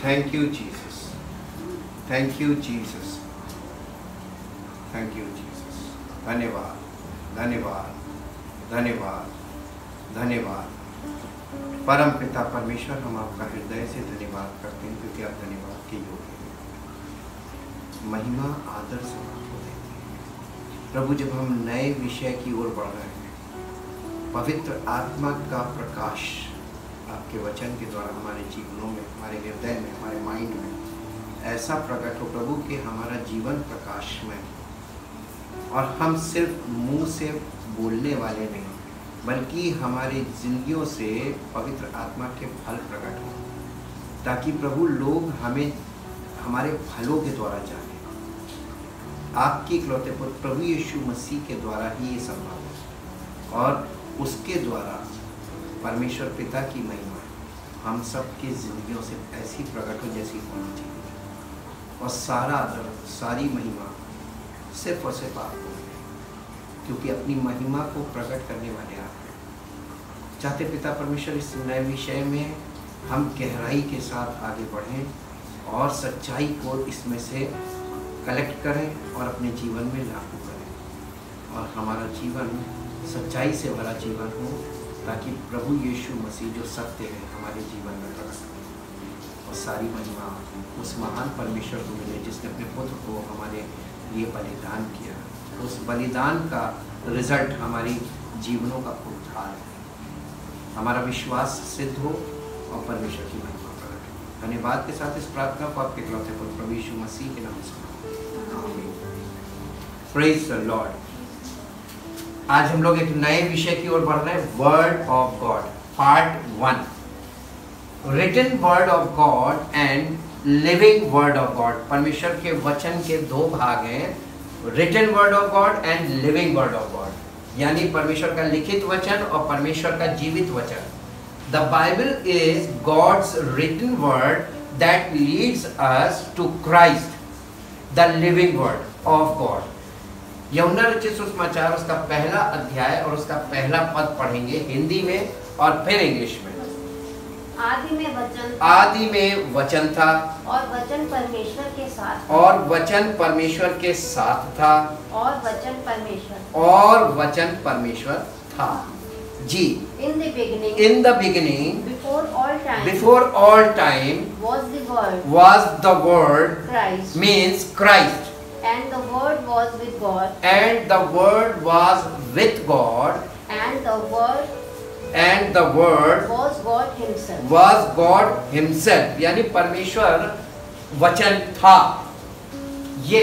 Thank you Jesus, thank you Jesus, thank you Jesus. धन्यवाद, धन्यवाद, धन्यवाद, धन्यवाद। परम पिता परमेश्वर, हम आपका हृदय से धन्यवाद करते हैं क्योंकि आप धन्यवाद के योग्य हैं। महिमा आदर से आपको देते हैं प्रभु। जब हम नए विषय की ओर बढ़ रहे हैं, पवित्र आत्मा का प्रकाश आपके वचन के द्वारा हमारे जीवनों में, हमारे हृदय में, हमारे माइंड में ऐसा प्रकट हो प्रभु कि हमारा जीवन प्रकाशमय, और हम सिर्फ मुंह से बोलने वाले नहीं बल्कि हमारी जिंदगियों से पवित्र आत्मा के फल प्रकट हों, ताकि प्रभु लोग हमें हमारे फलों के द्वारा जाने। आपके इकलौते पुत्र प्रभु यीशु मसीह के द्वारा ही ये संभव है, और उसके द्वारा परमेश्वर पिता की महिमा हम सब की जिंदगियों से ऐसी प्रकट हो जैसी होनी चाहिए, और सारा आदर, सारी महिमा सिर्फ और सिर्फ आपको मिले, क्योंकि अपनी महिमा को प्रकट करने वाले आप हैं। चाहते पिता परमेश्वर इस नए विषय में हम गहराई के साथ आगे बढ़ें और सच्चाई को इसमें से कलेक्ट करें और अपने जीवन में लागू करें, और हमारा जीवन सच्चाई से भरा जीवन हो, ताकि प्रभु यीशु मसीह जो सत्य है हमारे जीवन में प्रकट हो, और सारी महिमा उस महान परमेश्वर को मिले जिसने अपने पुत्र को हमारे लिए बलिदान किया। उस बलिदान का रिजल्ट हमारी जीवनों का उद्धार है, हमारा विश्वास सिद्ध हो और परमेश्वर की महिमा प्रकट हो। धन्यवाद के साथ इस प्रार्थना को आपके इकलौते पुत्र प्रभु यीशु मसीह के नाम से आमीन। Praise the Lord. आज हम लोग एक नए विषय की ओर बढ़ रहे हैं, word of God, part 1। Written word of God and living word of God. परमेश्वर के वचन के दो भाग हैं, written word of God and living word of God, यानी परमेश्वर का लिखित वचन और परमेश्वर का जीवित वचन। The Bible is God's written word that leads us to Christ, the living word of God. यूहन्ना रचित सुसमाचार उसका पहला अध्याय और उसका पहला पद पढ़ेंगे हिंदी में और फिर इंग्लिश में। आदि में वचन था, आदि में वचन था, और वचन परमेश्वर के साथ, और वचन परमेश्वर के साथ था, और वचन परमेश्वर, और वचन परमेश्वर था। जी। In the beginning, in the beginning, before all time, was the word, Christ, means Christ, and the word was with God, and the word was with God, and the word was God himself, was God himself, यानी परमेश्वर वचन था। ये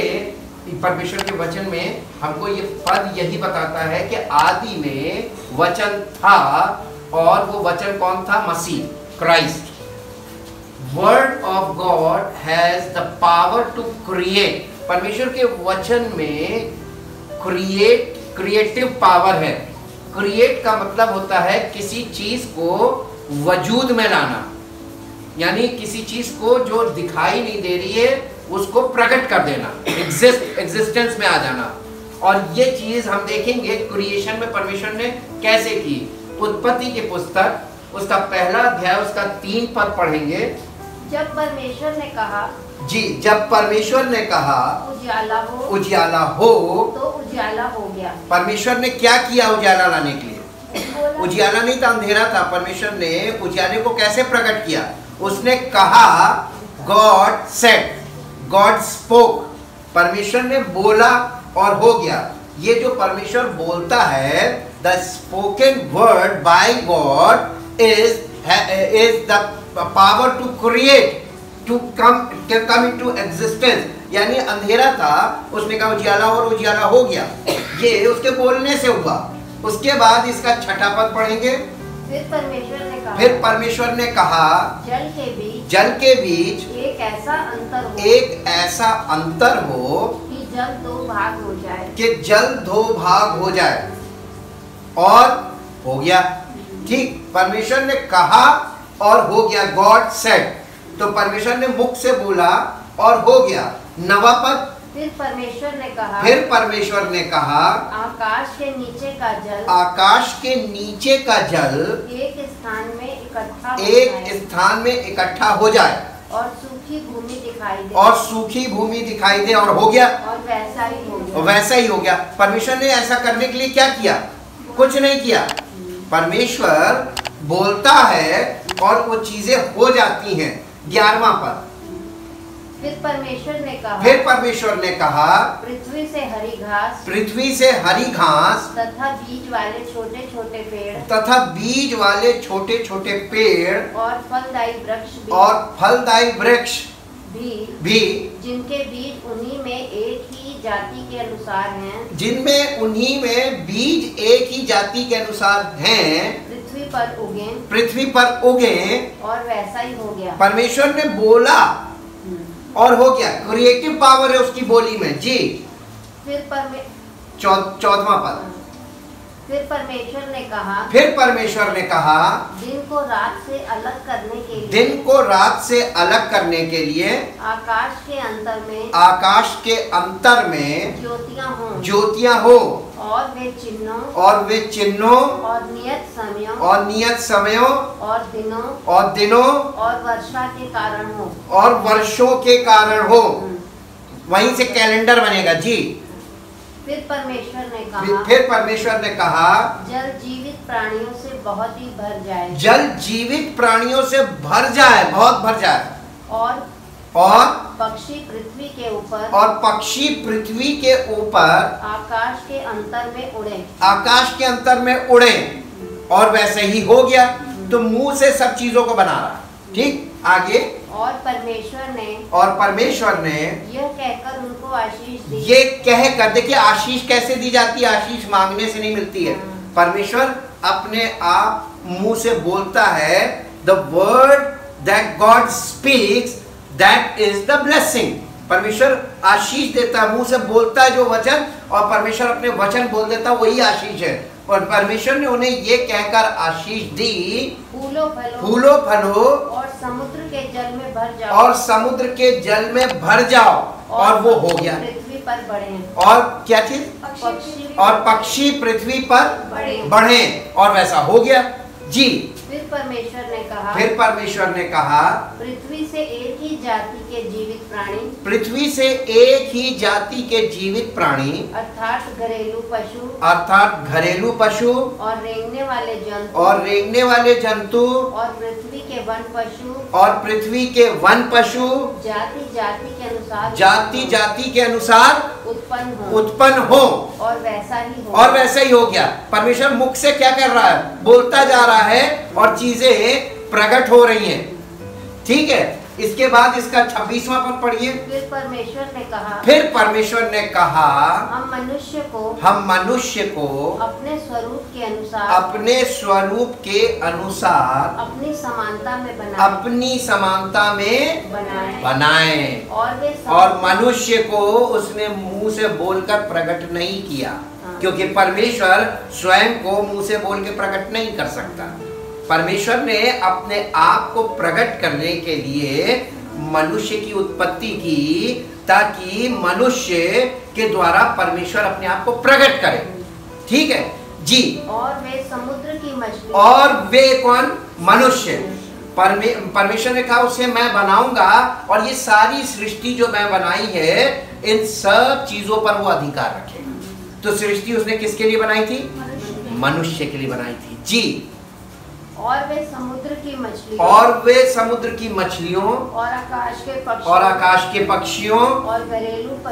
परमेश्वर के वचन में हमको ये पद यही बताता है कि आदि में वचन था, और वो वचन कौन था? मसीह, Christ. Word of God has the power to create. परमेश्वर के वचन में क्रिएटिव पावर है। क्रिएट का मतलब होता है किसी चीज को वजूद में लाना, यानी किसी चीज को जो दिखाई नहीं दे रही है उसको प्रकट कर देना, एग्जिस्टेंस में आ जाना। और ये चीज हम देखेंगे क्रिएशन में परमेश्वर ने कैसे की। उत्पत्ति की पुस्तक उसका पहला अध्याय उसका 3 पद पढ़ेंगे। जब परमेश्वर ने कहा, जी, जब परमेश्वर ने कहा उजाला हो, उजाला हो, तो उजाला हो गया। परमेश्वर ने क्या किया उजाला लाने के लिए? उजाला नहीं था, अंधेरा था। परमेश्वर ने उजाले को कैसे प्रकट किया? उसने कहा, गॉड सेड, गॉड स्पोक। परमेश्वर ने बोला और हो गया। ये जो परमेश्वर बोलता है, the spoken word by God is the power to create, to come into existence. यानी अंधेरा था, उसने कहा उजाला और उजाला हो गया। ये उसके बोलने से हुआ। उसके बाद इसका छठा पद पढ़ेंगे। फिर परमेश्वर ने कहा, जल के बीच एक ऐसा अंतर हो कि जल 2 भाग हो जाए, हो जाए, और हो गया। ठीक, परमेश्वर ने कहा और हो गया, गॉड सेड। तो परमेश्वर ने मुख से बोला और हो गया। नवा पद, फिर परमेश्वर ने कहा, आकाश के नीचे का जल एक स्थान में इकट्ठा हो जाए, और सूखी भूमि दिखाई दे, और सूखी भूमि दिखाई दे, और हो गया, और वैसा ही हो गया, वैसा ही हो गया। परमेश्वर ने ऐसा करने के लिए क्या किया? कुछ नहीं किया। परमेश्वर बोलता है और वो चीजें हो जाती हैं। 11वां पद, फिर परमेश्वर ने कहा, पृथ्वी से हरी घास, पृथ्वी से हरी घास तथा बीज वाले छोटे छोटे पेड़, तथा बीज वाले छोटे छोटे पेड़, और फलदायी वृक्ष और फलदायी वृक्ष भी, जिनके बीज उन्हीं में एक ही जाति के अनुसार हैं, जिनमें उन्हीं में बीज एक ही जाति के अनुसार हैं, पृथ्वी पर उगे, और वैसा ही हो गया। परमेश्वर ने बोला और हो गया। क्रिएटिव पावर है उसकी बोली में। जी, फिर 14वां पद, फिर परमेश्वर ने कहा, दिन को रात से अलग करने के लिए, आकाश के अंतर में ज्योतियां हो, और वे चिन्हों, और नियत समयों, और दिनों, और वर्षा के कारण हो, और वर्षों के कारण हो। वहीं से कैलेंडर बनेगा। जी, फिर परमेश्वर ने कहा, जल जीवित प्राणियों से बहुत ही भर जाए, जल जीवित प्राणियों से भर जाए, बहुत भर जाए, और पक्षी पृथ्वी के ऊपर आकाश के अंतर में उड़े, और वैसे ही हो गया। तो मुंह से सब चीजों को बना रहा। ठीक, आगे। और परमेश्वर ने यह कहकर उनको आशीष दी। ये कहकर, देखिए आशीष कैसे दी जाती है? आशीष मांगने से नहीं मिलती है। परमेश्वर अपने आप मुंह से बोलता है। The word that God speaks, that is the blessing. परमेश्वर आशीष देता है, मुंह से बोलता है जो वचन, और परमेश्वर अपने वचन बोल देता है, वही आशीष है। और परमेश्वर ने उन्हें ये कहकर आशीष दी, फूलो फलो, और समुद्र के जल में भर जाओ, और वो हो गया। पृथ्वी पर बढ़े, और क्या चीज? और पक्षी पृथ्वी पर बढ़े, और वैसा हो गया। जी, फिर परमेश्वर ने कहा, पृथ्वी से एक ही जाति के जीवित प्राणी, अर्थात घरेलू पशु, और रेंगने वाले जंतु, और पृथ्वी के वन पशु, जाति जाति के अनुसार उत्पन्न हो, और वैसा ही हो गया। परमेश्वर मुख से क्या कर रहा है? बोलता जा रहा है, और चीजें प्रकट हो रही हैं। ठीक है, इसके बाद इसका 26वां पद पढ़िए। फिर परमेश्वर ने कहा, हम मनुष्य को अपने स्वरूप के अनुसार अपनी समानता में बनाए, और मनुष्य को उसने मुंह से बोलकर प्रकट नहीं किया, क्योंकि परमेश्वर स्वयं को मुंह से बोल के प्रकट नहीं कर सकता। परमेश्वर ने अपने आप को प्रकट करने के लिए मनुष्य की उत्पत्ति की, ताकि मनुष्य के द्वारा परमेश्वर अपने आप को प्रकट करे। ठीक है जी। और वे समुद्र की मछली, और वे कौन? मनुष्य। परमेश्वर ने कहा उसे मैं बनाऊंगा, और ये सारी सृष्टि जो मैं बनाई है, इन सब चीजों पर वो अधिकार रखेगा। तो सृष्टि उसने किसके लिए बनाई थी? मनुष्य के लिए बनाई थी। जी। और वे समुद्र की मछलियों, और आकाश के पक्षियों,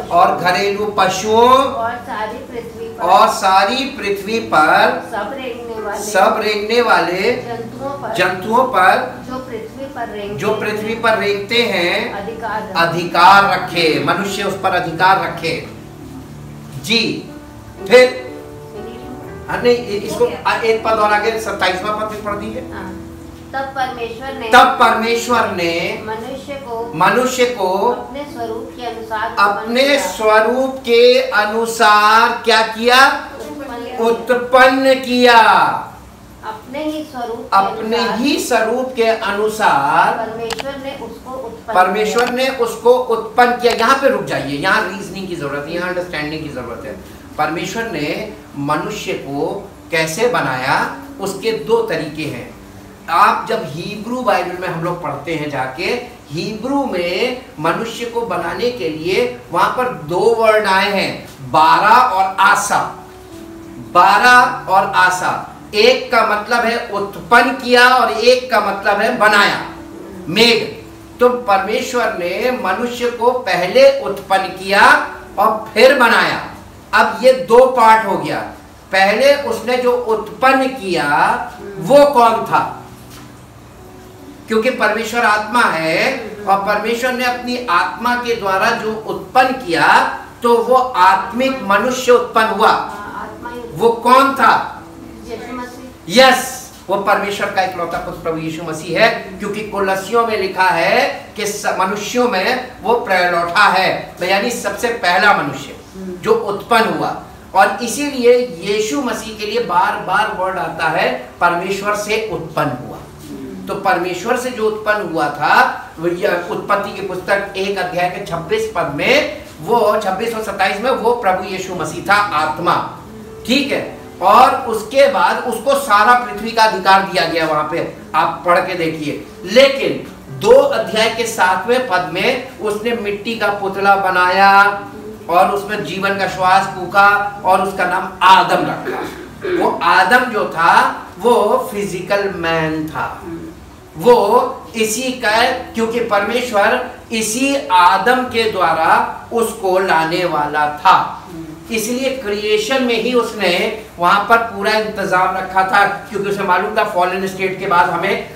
और घरेलू पशुओं, और सारी पृथ्वी पर सब रेंगने वाले जंतुओं पर जो पृथ्वी पर रेंगते हैं अधिकार रखे। मनुष्य उस पर अधिकार रखे। जी। फिर नहीं, इसको एक पद और आगे 27वां पद पढ़ दीजिए। तब परमेश्वर ने मनुष्य को अपने स्वरूप के अनुसार क्या किया? उत्पन्न किया। अपने ही स्वरूप के अनुसार परमेश्वर ने उसको उत्पन्न किया। यहाँ पे रुक जाइए, यहाँ रीजनिंग की जरूरत है, यहाँ अंडरस्टैंडिंग की जरूरत है। परमेश्वर ने मनुष्य को कैसे बनाया, उसके दो तरीके हैं। आप जब हिब्रू बाइबल में हम लोग पढ़ते हैं जाके, हिब्रू में मनुष्य को बनाने के लिए वहां पर 2 वर्ड आए हैं, बारा और आसा। बारा और आसा, एक का मतलब है उत्पन्न किया और एक का मतलब है बनाया, मेड। तो परमेश्वर ने मनुष्य को पहले उत्पन्न किया और फिर बनाया। अब ये 2 पार्ट हो गया। पहले उसने जो उत्पन्न किया वो कौन था? क्योंकि परमेश्वर आत्मा है और परमेश्वर ने अपनी आत्मा के द्वारा जो उत्पन्न किया तो वो आत्मिक मनुष्य उत्पन्न हुआ। वो कौन था? यस, वो परमेश्वर का इकलौता पुत्र प्रभु यीशु मसीह है। क्योंकि कोलस्सियों में लिखा है कि मनुष्यों में वो प्रलौठा है, यानी सबसे पहला मनुष्य जो उत्पन्न हुआ। और इसीलिए यीशु मसीह के लिए बार बार वर्ड आता है परमेश्वर से उत्पन्न हुआ। तो परमेश्वर से जो उत्पन्न हुआ था, उत्पत्ति की पुस्तक 1 अध्याय के 26 पद में, वो 26 और 27 में वो प्रभु यीशु मसीह था, आत्मा। ठीक है। और उसके बाद उसको सारा पृथ्वी का अधिकार दिया गया, वहां पे आप पढ़ के देखिए। लेकिन 2 अध्याय के 7वें पद में उसने मिट्टी का पुतला बनाया और उसमें जीवन का श्वास फूंका और उसका नाम आदम रखा। वो आदम जो था वो फिजिकल मैन था। वो इसी का, क्योंकि परमेश्वर इसी आदम के द्वारा उसको लाने वाला था, इसलिए क्रिएशन में ही उसने वहां पर पूरा इंतजाम रखा था। क्योंकि उसे मालूम था फॉलन स्टेट के बाद हमें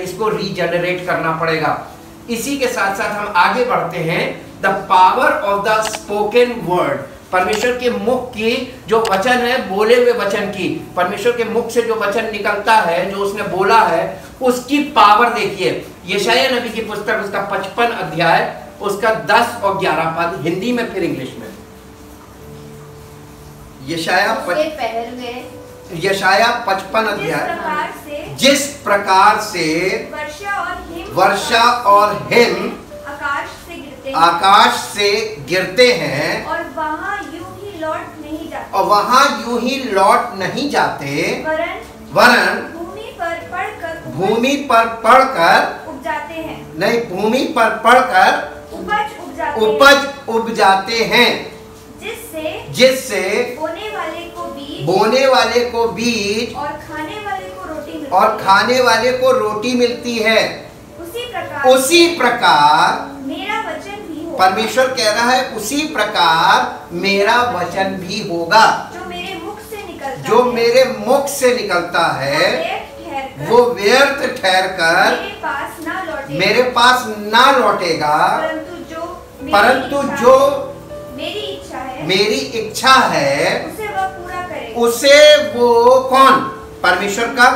इसको रीजनरेट करना पड़ेगा। इसी के साथ साथ हम आगे बढ़ते हैं। The power of the spoken word, परमेश्वर के मुख की जो वचन है, बोले हुए वचन की, परमेश्वर के मुख से जो वचन निकलता है, जो उसने बोला है, उसकी पावर देखिए। यशायाह नबी की पुस्तक उसका 55 अध्याय उसका 10 और 11 पद, हिंदी में फिर इंग्लिश में। यशायाह 55 अध्याय, जिस प्रकार से वर्षा और हिम आकाश से गिरते हैं और वहाँ यूं ही लौट नहीं जाते, वरन भूमि पर पड़कर उग जाते हैं, नहीं, भूमि पर पड़कर उपज उग जाते हैं, जिससे बोने वाले को बीज और खाने वाले को रोटी मिलती है। उसी प्रकार परमेश्वर कह रहा है, उसी प्रकार मेरा वचन भी होगा जो मेरे मुख से निकलता है, वो व्यर्थ ठहर कर मेरे पास ना लौटेगा, परंतु जो मेरी इच्छा है उसे वो कौन? परमेश्वर का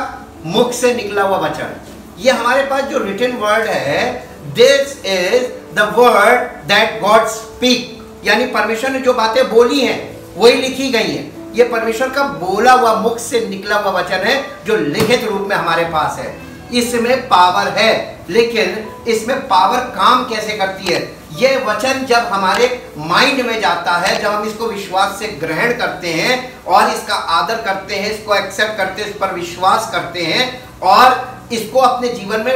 मुख से निकला हुआ वचन। ये हमारे पास जो रिटन वर्ड है, this is the word that God speak, यानी परमेश्वर ने जो बातें बोली हैं वही लिखी गई हैं। ये परमेश्वर का बोला हुआ, मुख से निकला हुआ वचन है जो लिखित रूप में हमारे पास है। इसमें पावर है, लेकिन इसमें पावर काम कैसे करती है? ये वचन जब हमारे माइंड में जाता है, जब हम इसको विश्वास से ग्रहण करते हैं और इसका आदर करते हैं, इसको एक्सेप्ट करते हैं, इस पर विश्वास करते हैं और इसको अपने जीवन में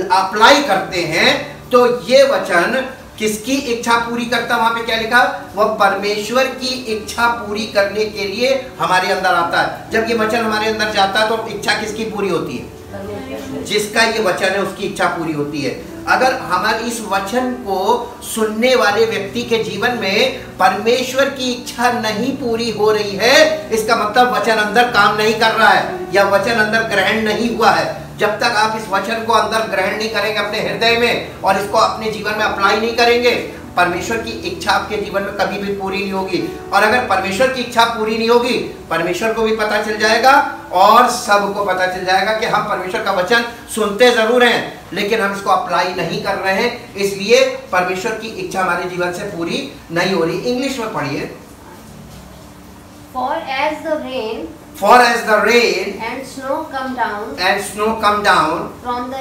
अप्लाई करते हैं, तो ये वचन किसकी इच्छा पूरी करता? वहां पे क्या लिखा? वह परमेश्वर की इच्छा पूरी करने के लिए हमारे अंदर आता है। जब ये वचन हमारे अंदर जाता है तो इच्छा किसकी पूरी होती है? जिसका ये वचन है उसकी इच्छा पूरी होती है। अगर हमारे इस वचन को सुनने वाले व्यक्ति के जीवन में परमेश्वर की इच्छा नहीं पूरी हो रही है, इसका मतलब वचन अंदर काम नहीं कर रहा है या वचन अंदर ग्रहण नहीं हुआ है। जब तक आप इस वचन को अंदर ग्रहण नहीं करेंगे अपने हृदय में और इसको अपने जीवन में अप्लाई नहीं करेंगे, परमेश्वर की इच्छा आपके जीवन में कभी भी पूरी नहीं होगी। और अगर परमेश्वर की इच्छा पूरी नहीं होगी, परमेश्वर को भी पता चल जाएगा और सबको पता चल जाएगा कि हम परमेश्वर का वचन सुनते जरूर हैं लेकिन हम इसको अप्लाई नहीं कर रहे हैं, इसलिए परमेश्वर की इच्छा हमारे जीवन से पूरी नहीं हो रही। इंग्लिश में पढ़िए। For as the rain and snow come down from the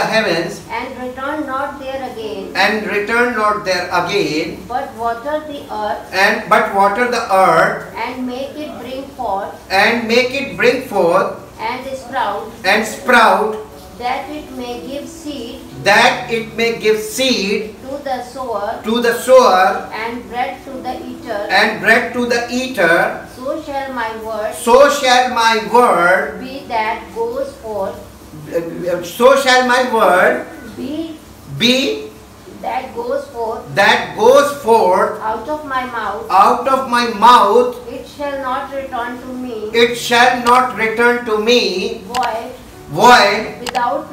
heavens and return not there again, but water the earth and make it bring forth and and sprout that it may give seed that it may give seed to the sower, and bread to the eater, so shall my word be that goes forth, so shall my word be that goes forth out of my mouth. It shall not return to me void, without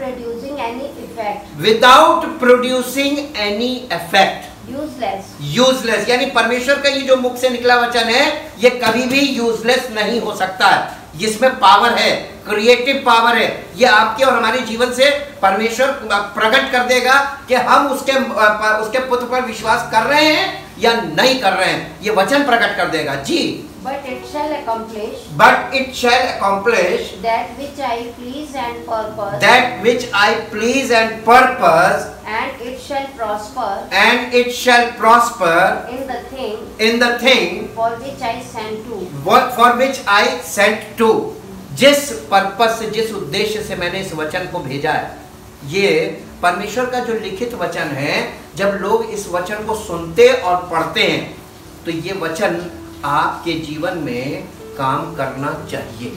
producing any effect, useless. यानी परमेश्वर का ये जो मुख से निकला वचन है, ये कभी भी यूजलेस नहीं हो सकता है। जिसमें पावर है, क्रिएटिव पावर है, ये आपके और हमारे जीवन से परमेश्वर प्रकट कर देगा कि हम उसके पुत्र पर विश्वास कर रहे हैं या नहीं कर रहे हैं। ये वचन प्रकट कर देगा जी। But it shall accomplish that which I please and purpose, and it shall prosper in the thing for which I sent to. जिस पर्पस से, जिस उद्देश्य से मैंने इस वचन को भेजा है, ये परमेश्वर का जो लिखित वचन है, जब लोग इस वचन को सुनते और पढ़ते हैं तो ये वचन आपके जीवन में काम करना चाहिए।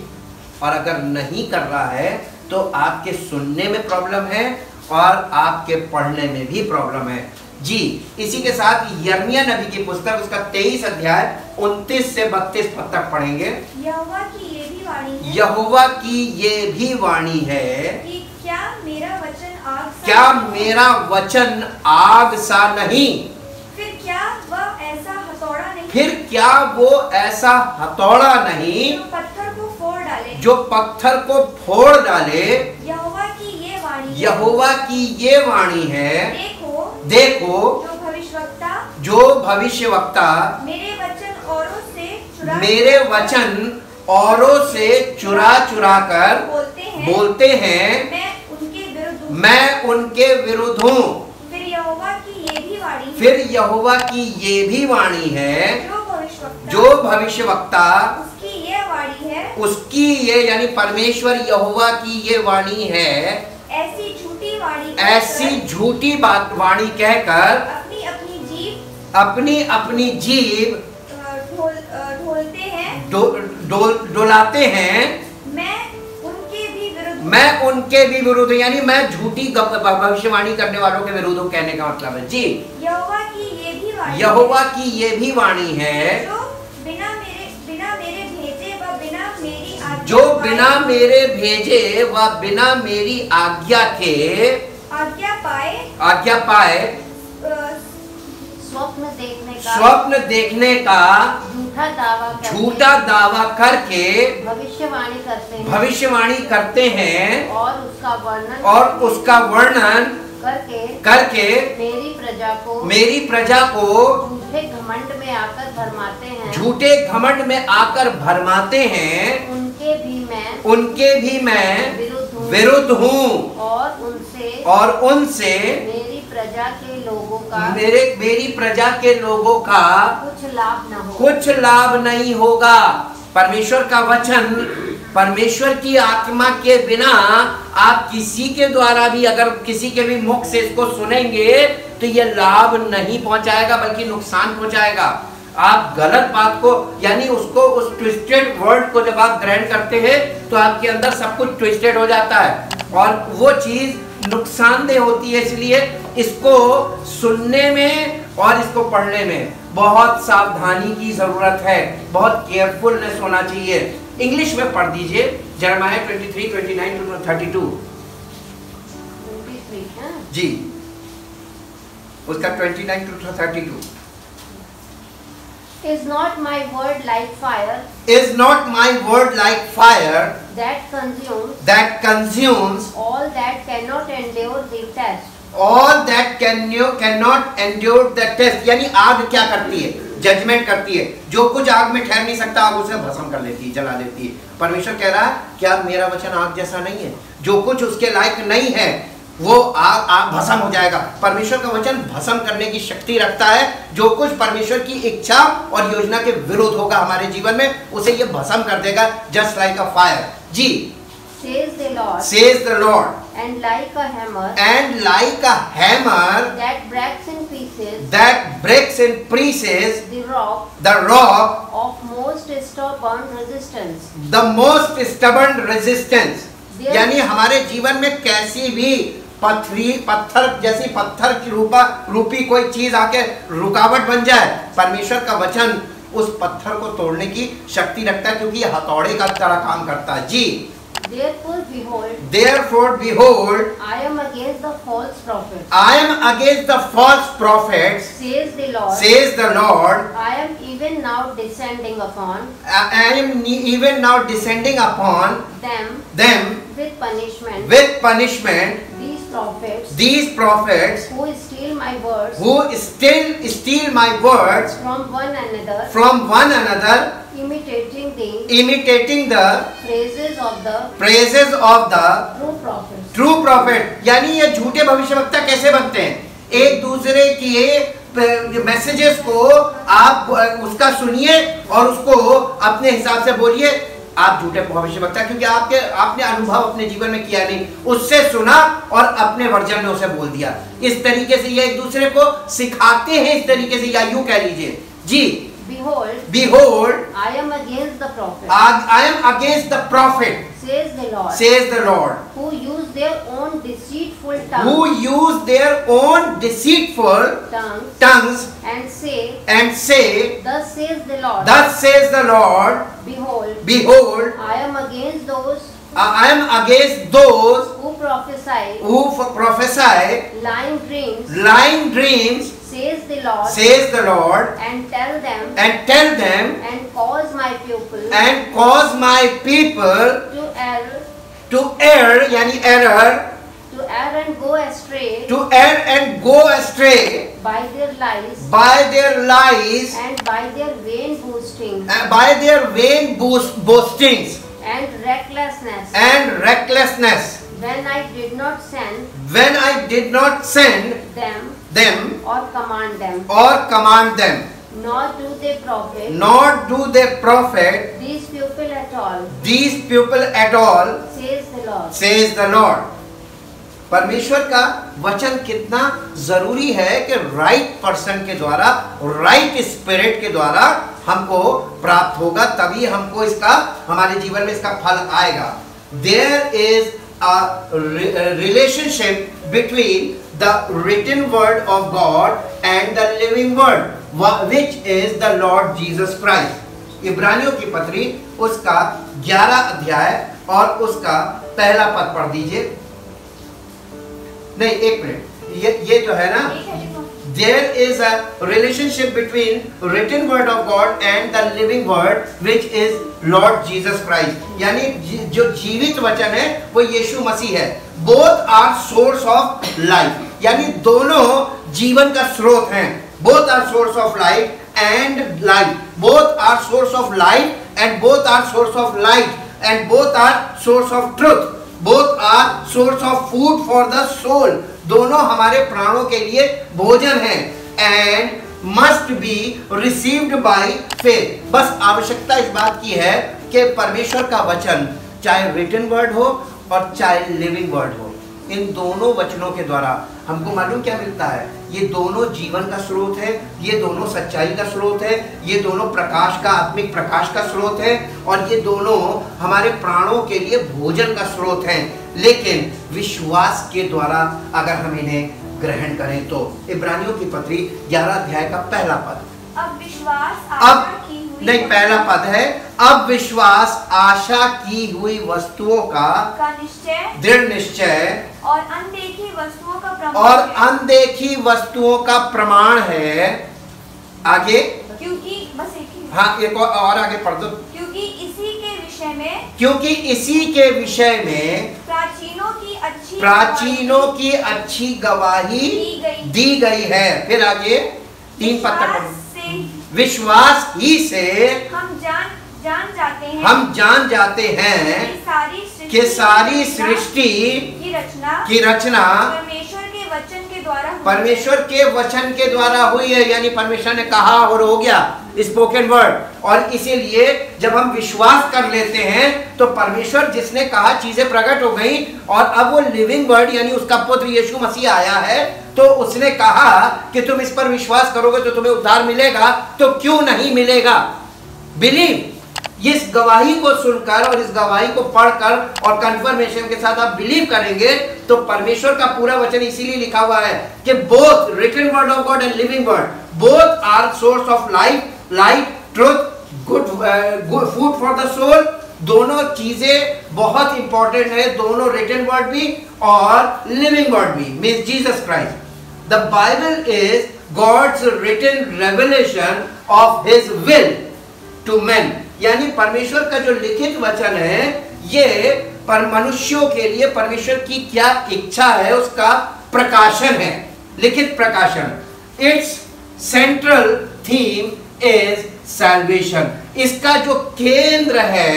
और अगर नहीं कर रहा है तो आपके सुनने में प्रॉब्लम है और आपके पढ़ने में भी प्रॉब्लम है जी। इसी के साथ यिर्मयाह नबी की पुस्तक, उसका 23 अध्याय 29 से 32 पद तक पढ़ेंगे। यहोवा की ये भी वाणी है कि क्या मेरा वचन आग सा नहीं, फिर क्या वो ऐसा हथौड़ा नहीं जो पत्थर को फोड़ डाले। यहोवा की ये वाणी है, देखो जो भविष्यवक्ता मेरे वचन औरों से चुरा कर बोलते हैं, मैं उनके विरुद्ध हूँ। फिर यहोवा की ये भी वाणी है, जो भविष्यवक्ता उसकी ये, यानी परमेश्वर यहोवा की ये वाणी है, ऐसी झूठी वाणी कहकर अपनी जीभ डोलाते हैं। मैं उनके भी विरुद्ध, यानी मैं झूठी भविष्यवाणी करने वालों के विरुद्ध हूं, कहने का मतलब है जी। यहोवा की ये भी वाणी है, जो बिना मेरे भेजे व बिना मेरी आज्ञा पाए स्वप्न देखने का झूठा दावा करके भविष्यवाणी करते हैं और उसका वर्णन करके मेरी प्रजा को झूठे घमंड में आकर भरमाते हैं। उनके भी मैं विरुद्ध हूँ और उनसे मेरी प्रजा के लोगों का कुछ लाभ नहीं होगा। परमेश्वर का वचन, परमेश्वर की आत्मा के बिना आप किसी के द्वारा भी, अगर किसी के भी मुख से इसको सुनेंगे तो ये लाभ नहीं पहुंचाएगा बल्कि नुकसान पहुंचाएगा। आप गलत बात को, यानी उसको, उस ट्विस्टेड वर्ड को जब आप ग्रहण करते हैं तो आपके अंदर सब कुछ ट्विस्टेड हो जाता है और वो चीज नुकसानदेह होती है। इसलिए इसको सुनने में और इसको पढ़ने में बहुत सावधानी की जरूरत है, बहुत केयरफुलनेस होना चाहिए। इंग्लिश में पढ़ दीजिए यिर्मयाह 23:29-32 जी, उसका 29-32। Is not my word like fire? Is not my word like fire that consumes all that cannot endure the test? All that cannot endure the test, यानी आग क्या करती है? जजमेंट करती है। जो कुछ आग में ठहर नहीं सकता आग उसे भस्म कर लेती है, जला देती है। परमेश्वर कह रहा है क्या मेरा वचन आग जैसा नहीं है? जो कुछ उसके लायक नहीं है वो आग भस्म हो जाएगा। परमेश्वर का वचन भस्म करने की शक्ति रखता है। जो कुछ परमेश्वर की इच्छा और योजना के विरुद्ध होगा हमारे जीवन में, उसे ये भस्म कर देगा, जस्ट लाइक अ फायर जी। Says the Lord, says the Lord, and like a hammer that breaks in pieces the rock of most stubborn resistance. यानी हमारे जीवन में कैसी भी पत्थर जैसी पत्थर की रूपी कोई चीज आके रुकावट बन जाए, परमेश्वर का वचन उस पत्थर को तोड़ने की शक्ति रखता है, क्योंकि ये हथौड़े का तरह काम करता है। जी, Therefore behold, I am against the false prophets, says the Lord. I am even now descending upon them with punishment these prophets who steal my words from one another, imitating the praises of the true prophet. यानी ये झूठे भविष्यवक्ता कैसे बनते हैं? एक दूसरे की मैसेजेस को आप उसका सुनिए और उसको अपने हिसाब से बोलिए। आप झूठे भविष्यवक्ता, क्योंकि आपने अनुभव अपने जीवन में किया नहीं, उससे सुना और अपने वर्जन में उसे बोल दिया। इस तरीके से ये एक दूसरे को सिखाते हैं, इस तरीके से, या यूं कह लीजिए। जी, Behold, I am against the prophet. I am against the prophet, says the Lord, who use their own deceitful tongues, and say, Thus says the Lord, behold, I am against those who prophesy lying dreams, says the Lord, and tell them, and cause my people to err, yani error, to err and go astray by their lies, and by their vain boastings and recklessness, when I did not send them or command them, nor do they profit these people at all, says the Lord. परमेश्वर का वचन कितना जरूरी है कि right person के द्वारा, right spirit के द्वारा हमको प्राप्त होगा, तभी हमको इसका, हमारे जीवन में इसका फल आएगा। There is a relationship between the written word of God and the living word, which is the Lord Jesus Christ। इब्रानियों की पत्री उसका 11 अध्याय और उसका पहला पद पढ़ दीजिए। नहीं, एक मिनट, ये जो है ना, there is a relationship between written word of God and the living word, which is Lord Jesus Christ। यानी जो जीवित वचन है वो यीशु मसीह है। Both are source of life, यानी दोनों जीवन का स्रोत हैं। Both are source of life and life, both are source of life and both are source of light, and both are source of truth, both are source of food for the soul। दोनों हमारे प्राणों के लिए भोजन हैं। and must be received by faith। बस आवश्यकता इस बात की है कि परमेश्वर का वचन, चाहे रिटन वर्ड हो और चाहे लिविंग वर्ड हो, इन दोनों वचनों के द्वारा हमको मालूम क्या मिलता है? ये दोनों जीवन का स्रोत है, ये दोनों सच्चाई का स्रोत है, ये दोनों प्रकाश का, आत्मिक प्रकाश का स्रोत है, और ये दोनों हमारे प्राणों के लिए भोजन का स्रोत हैं। लेकिन विश्वास के द्वारा अगर हम इन्हें ग्रहण करें तो। इब्रानियों की पत्री 11 अध्याय का पहला पद। अब विश्वास आशा की हुई, नहीं, पहला पद है, अब विश्वास आशा की हुई वस्तुओं का निश्चय, दृढ़ निश्चय, और अनदेखी वस्तुओं का प्रमाण है। आगे, क्योंकि बस एक ही, हाँ, एक और आगे पढ़ दो। क्योंकि इसी के विषय में प्राचीनों की अच्छी गवाही दी गई है। फिर आगे 3 पद तक पढ़ो। विश्वास ही से हम जान जाते हैं कि सारी सृष्टि की रचना परमेश्वर के वचन के द्वारा हुई है। यानी परमेश्वर ने कहा और हो गया। Spoken word. और इसीलिए जब हम विश्वास कर लेते हैं तो परमेश्वर जिसने कहा चीजें प्रकट हो गई, और अब वो लिविंग वर्ड यानी उसका पुत्र यीशु मसीह आया है, तो उसने कहा कि तुम इस पर विश्वास करोगे तो तुम्हें उद्धार मिलेगा, तो क्यों नहीं मिलेगा? बिलीव। इस गवाही को सुनकर और इस गवाही को पढ़कर और कंफर्मेशन के साथ आप बिलीव करेंगे तो परमेश्वर का पूरा वचन इसीलिए लिखा हुआ है कि both written word of God and living word, both are source of life, light, truth, good food for the soul. दोनों चीजें बहुत इंपॉर्टेंट है, दोनों रिटन वर्ड भी और लिविंग वर्ड भी, means Jesus Christ. The Bible is God's written revelation of his will to man, यानी परमेश्वर का जो लिखित वचन है ये पर मनुष्यों के लिए परमेश्वर की क्या इच्छा है उसका प्रकाशन है, लिखित प्रकाशन। It's central theme is salvation. इसका जो केंद्र है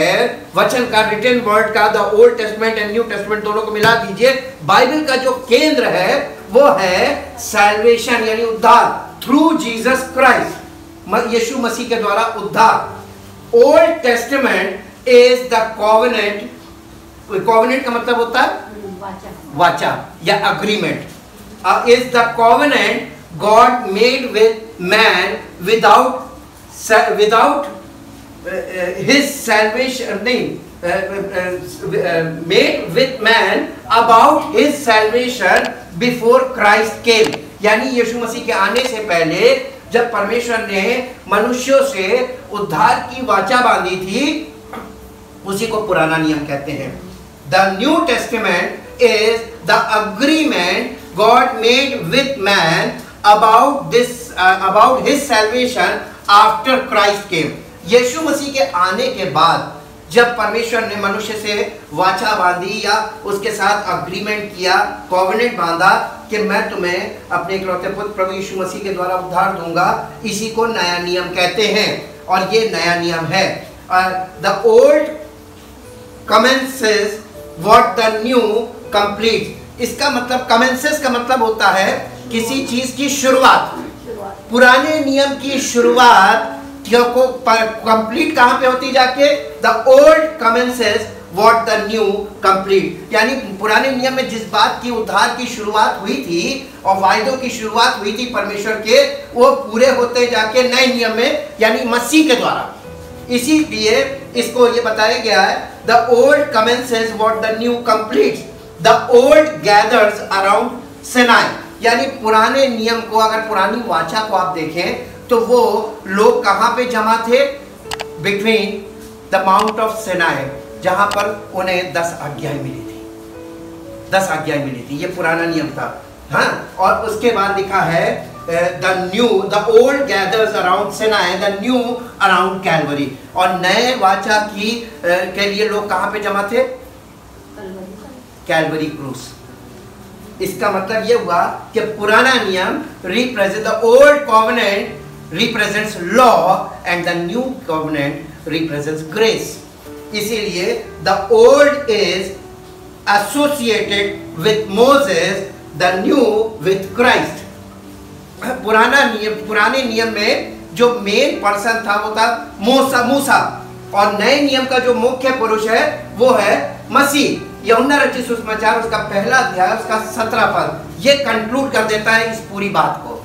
वचन का, रिटन वर्ड का, the old testament and new testament दोनों को मिला दीजिए, बाइबल का जो केंद्र है वो है सैल्वेशन यानी उद्धार थ्रू जीसस क्राइस्ट, यीशु मसीह के द्वारा उद्धार। Old Testament is the covenant, covenant का मतलब होता है वाचा या agreement. Is the covenant God made with man without his salvation, नहीं, made with man about his salvation before Christ came, यानी यीशु मसीह के आने से पहले जब परमेश्वर ने मनुष्यों से उद्धार की वाचा बांधी थी, उसी को पुराना नियम कहते हैं। The New Testament is the agreement God made with man about his salvation after Christ came. यीशु मसीह के आने के बाद जब परमेश्वर ने मनुष्य से वाचा बांधी या उसके साथ अग्रीमेंट किया, कॉवेनेंट बांधा कि मैं तुम्हें अपने इकलौते पुत्र प्रभु यीशु मसीह के द्वारा उद्धार दूंगा, इसी को नया नियम कहते हैं और ये नया नियम है। The old commences what the new complete. इसका मतलब, कमेंसेस का मतलब होता है किसी चीज की शुरुआत। पुराने नियम की शुरुआत को कंप्लीट कहां पे होती जाके? The old commences what the new complete, यानी पुराने नियम में जिस बात की उद्धार की शुरुआत हुई थी और वायदों की शुरुआत हुई थी परमेश्वर के, वो पूरे होते जाके नए नियम में यानी मसीह के द्वारा। इसीलिए इसको ये बताया गया है the old commences what the new completes, the old gathers around Sinai, यानी पुराने नियम को, अगर पुरानी वाचा को आप देखें तो वो लोग कहां पे जमा थे? Between the mount of Sinai, जहां पर उन्हें 10 आज्ञाएं मिली थी, 10 आज्ञाएं मिली थी, ये पुराना नियम था। हाँ, और उसके बाद लिखा है the old gathers around Sinai, the new around Calvary, और नए वाचा की के लिए लोग कहां पे जमा थे? कैलवरी क्रूस। इसका मतलब ये हुआ कि पुराना नियम represent, the old covenant represents law and the new covenant represents grace. इसीलिए the old is associated with Moses, the new with Christ. पुराने नियम में जो मेन पर्सन था वो था मूसा, और नए नियम का जो मुख्य पुरुष है वो है मसीह। यूहन्ना रचित सुसमाचार उसका पहला अध्याय उसका 17 पद ये कंक्लूड कर देता है इस पूरी बात को।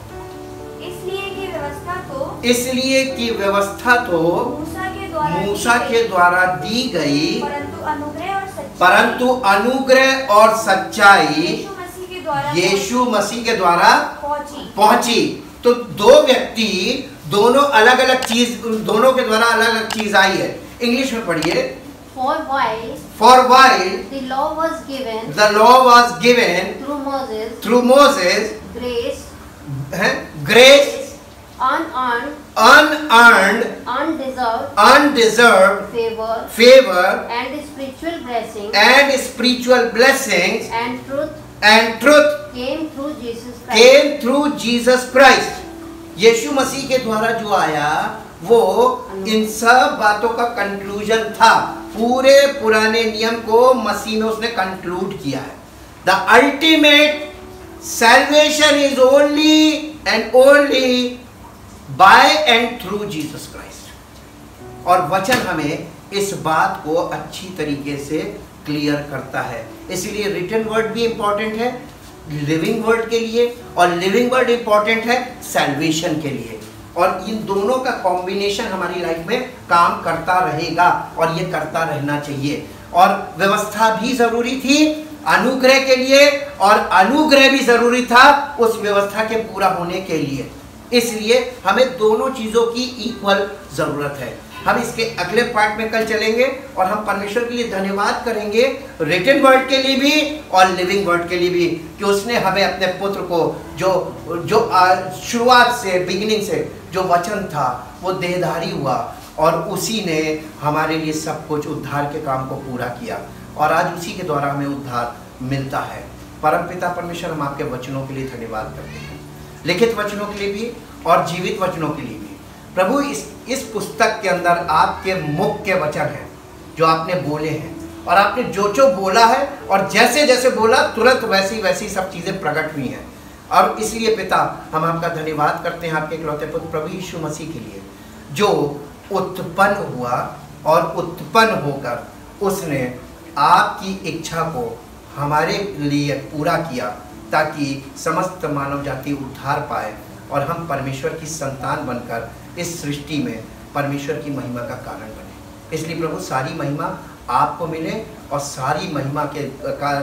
इसलिए कि व्यवस्था तो मूसा के द्वारा दी गई, परंतु अनुग्रह और सच्चाई यीशु मसीह के द्वारा पहुंची। तो दो व्यक्ति, दोनों अलग अलग चीज, दोनों के द्वारा अलग अलग चीज आई है। इंग्लिश में पढ़िए। For while the law was given through Moses, grace, unearned, undeserved favor and spiritual blessings and truth came through Jesus Christ. यीशु मसीह के द्वारा जो आया वो इन सब बातों का कंक्लूजन था। पूरे पुराने नियम को मसीह में उसने कंक्लूड किया है। The ultimate salvation is only and only by and through Jesus Christ. और वचन हमें इस बात को अच्छी तरीके से क्लियर करता है। इसलिए रिटन वर्ड भी इंपॉर्टेंट है लिविंग वर्ड के लिए, और लिविंग वर्ड इंपॉर्टेंट है सैल्वेशन के लिए, और इन दोनों का कॉम्बिनेशन हमारी लाइफ में काम करता रहेगा और ये करता रहना चाहिए। और व्यवस्था भी जरूरी थी अनुग्रह के लिए, और अनुग्रह भी जरूरी था उस व्यवस्था के पूरा होने के लिए। इसलिए हमें दोनों चीजों की इक्वल जरूरत है। हम इसके अगले पार्ट में कल चलेंगे और हम परमेश्वर के लिए धन्यवाद करेंगे रिटन वर्ड के लिए भी और लिविंग वर्ड के लिए भी, कि उसने हमें अपने पुत्र को जो शुरुआत से बिगिनिंग से जो वचन था वो देहधारी हुआ, और उसी ने हमारे लिए सब कुछ उद्धार के काम को पूरा किया, और आज उसी के द्वारा हमें उद्धार मिलता है। परमपिता परमेश्वर, हम आपके वचनों के लिए धन्यवाद करते हैं, लिखित वचनों के लिए भी और जीवित वचनों के लिए भी। प्रभु इस पुस्तक के अंदर आपके मुख के वचन हैं जो आपने बोले हैं, और आपने जो बोला है और जैसे जैसे बोला तुरंत वैसी वैसी सब चीज़ें प्रकट हुई हैं। और इसलिए पिता हम आपका धन्यवाद करते हैं आपके इकलौते पुत्र प्रभु यीशु मसीह के लिए, जो उत्पन्न हुआ और उत्पन्न होकर उसने आपकी इच्छा को हमारे लिए पूरा किया, ताकि समस्त मानव जाति उद्धार पाए और हम परमेश्वर की संतान बनकर इस सृष्टि में परमेश्वर की महिमा का कारण बने। इसलिए प्रभु सारी महिमा आपको मिले और सारी महिमा के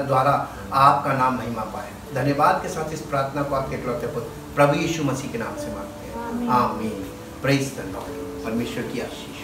द्वारा आपका नाम महिमा पाए। धन्यवाद के साथ इस प्रार्थना को आपके इकलौते पुत्र प्रभु यीशु मसीह के नाम से मांगते हैं, आमीन। Praise the Lord. परमेश्वर की आशीष।